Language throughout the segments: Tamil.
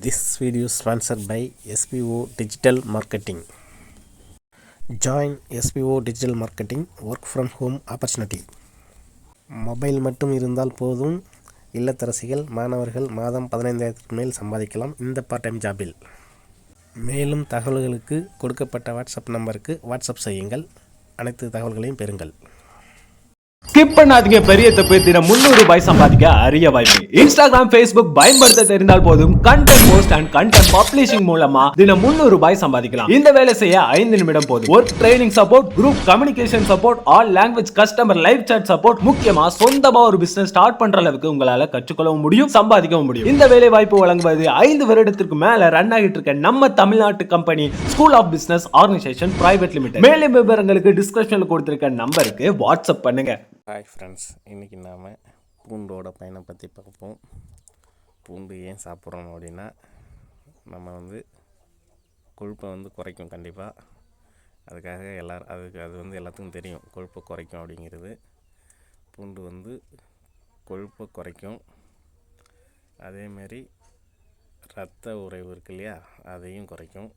This video is sponsored by SPO Digital Marketing. Join SPO Digital Marketing Work from Home Opportunity. Mobile மட்டும் இருந்தால் போதும், இல்லத்தரசிகள் மாணவர்கள் மாதம் 15,000 மேல் சம்பாதிக்கலாம் இந்த பார்ட் டைம் ஜாபில். மேலும் தகவல்களுக்கு கொடுக்கப்பட்ட வாட்ஸ்அப் நம்பருக்கு வாட்ஸ்அப் செய்யுங்கள். அனைத்து தகவல்களையும் பெறுங்கள். ஸ்கிப் பண்ணாதீங்க. பெரிய தப்பு. தினம் 300 ரூபாய் சம்பாதிக்க அரிய வாய்ப்பு. இன்ஸ்டாகிராம், Facebook பயன்படுத்த தெரிந்தால் போதும், content post and content publishing மூலமா தினம் 300 ரூபாய் சம்பாதிக்கலாம். இந்த வேலை செய்ய 5 நிமிடம் போதும். Work training support, group communication support, all language customer live chat support, முக்கியமா சொந்தமா ஒரு பிசினஸ் ஸ்டார்ட் பண்ற அளவுக்கு உங்களால கற்றுக்கொள்ளவும் முடியும், சம்பாதிக்கவும் முடியும். இந்த வேலை வாய்ப்பு வழங்குவது 5 வருடத்திற்கு மேல ரன் ஆகிட்டு இருக்க நம்ம தமிழ்நாட்டு company school of business organization private limited. மேலும் விவரங்களுக்கு டிஸ்கிரிப்ஷன்ல கொடுத்திருக்க நம்பருக்கு வாட்ஸ்அப் பண்ணுங்க. ஹாய் ஃப்ரெண்ட்ஸ், இன்றைக்கி நாம் பூண்டோட பயனை பற்றி பார்ப்போம். பூண்டு ஏன் சாப்பிட்றோம் அப்படின்னா, நம்ம கொழுப்பை குறைக்கும் கண்டிப்பாக. அதுக்காக அது எல்லாத்துக்கும் தெரியும், கொழுப்பை குறைக்கும் அப்படிங்கிறது. பூண்டு கொழுப்பை குறைக்கும். அதேமாரி இரத்த உறைவு இருக்கு இல்லையா, அதையும் குறைக்கும்.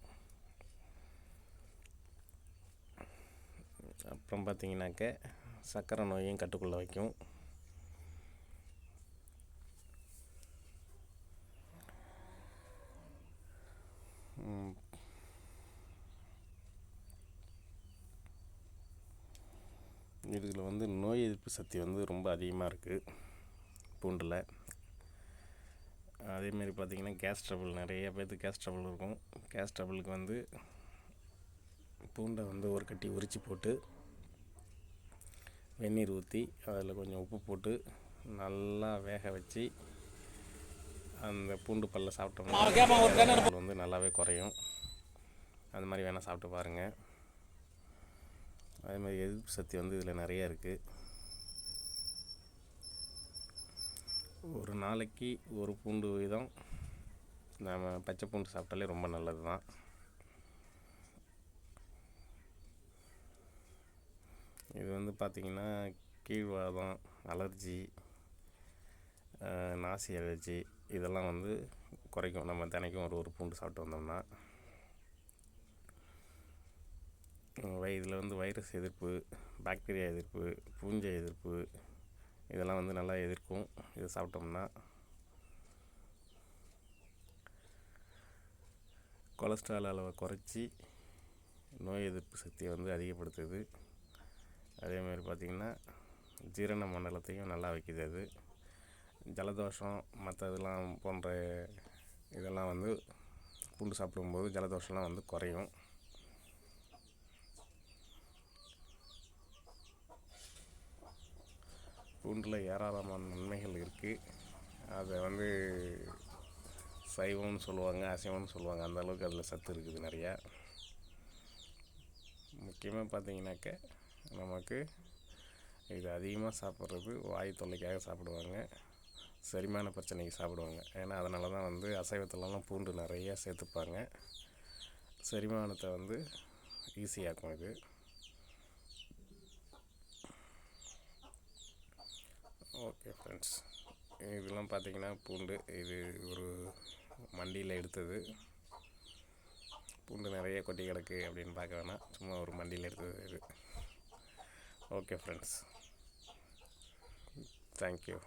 அப்புறம் பார்த்திங்கனாக்க சர்க்கரை நோயையும் கட்டுக்குள்ளே வைக்கும். இதில் நோய் எதிர்ப்பு சக்தி ரொம்ப அதிகமாக இருக்குது பூண்டில். அதேமாரி பார்த்திங்கன்னா கேஸ் ட்ரபிள், நிறைய பேர்த்துக்கு கேஸ் ட்ரபிள் இருக்கும். கேஸ் ட்ரபிளுக்கு பூண்டை ஒரு கட்டி உரித்து போட்டு வெந்நீர் ஊற்றி அதில் கொஞ்சம் உப்பு போட்டு நல்லா வேக வச்சு அந்த பூண்டு பல்ல சாப்பிட்டோம்னா நல்லாவே குறையும். அந்த மாதிரி வேணால் சாப்பிட்டு பாருங்கள். அதே மாதிரி எதிர்ப்பு சக்தி இதில் நிறையா இருக்குது. ஒரு நாளைக்கு ஒரு பூண்டு வீதம் நம்ம பச்சை பூண்டு சாப்பிட்டாலே ரொம்ப நல்லது தான். இது பார்த்திங்கன்னா கீழ்வாதம், அலர்ஜி, நாசி அலர்ஜி இதெல்லாம் குறைக்கும். நம்ம தினைக்கும் ஒரு பூண்டு சாப்பிட்டு வந்தோம்னா இதில் வைரஸ் எதிர்ப்பு, பாக்டீரியா எதிர்ப்பு, பூஞ்சை எதிர்ப்பு இதெல்லாம் நல்லா எதிர்க்கும். இது சாப்பிட்டோம்னா கொலஸ்ட்ரால் அளவை குறைச்சி நோய் எதிர்ப்பு சக்தியை அதிகப்படுத்துது. அதேமாதிரி பார்த்திங்கன்னா ஜீரண மண்டலத்தையும் நல்லா வைக்குது. அது ஜலதோஷம் மற்ற இதெல்லாம் போன்ற இதெல்லாம் பூண்டு சாப்பிடும்போது ஜலதோஷம்லாம் குறையும். பூண்டில் ஏராளமான நன்மைகள் இருக்குது. அதை சைவம்னு சொல்லுவாங்க, அசைவம்னு சொல்லுவாங்க. அந்தளவுக்கு அதில் சத்து இருக்குது நிறையா. முக்கியமாக பார்த்திங்கனாக்க நமக்கு இது அதிகமாக சாப்பிட்றது வாய் தொல்லைக்காக சாப்பிடுவாங்க, செரிமான பிரச்சனைக்கு சாப்பிடுவாங்க. ஏன்னா அதனால தான் அசைவத்துலலாம் பூண்டு நிறையா சேர்த்துப்பாங்க. செரிமானத்தை ஈஸியாக்கும். இது ஓகே ஃப்ரெண்ட்ஸ், இதெல்லாம் பார்த்திங்கன்னா பூண்டு இது ஒரு மண்டியில் எடுத்தது. பூண்டு நிறைய கொட்டி கிடக்கு அப்படின்னு பார்க்க வேணாம், சும்மா ஒரு மண்டியில் எடுத்தது இது. Okay friends, thank you.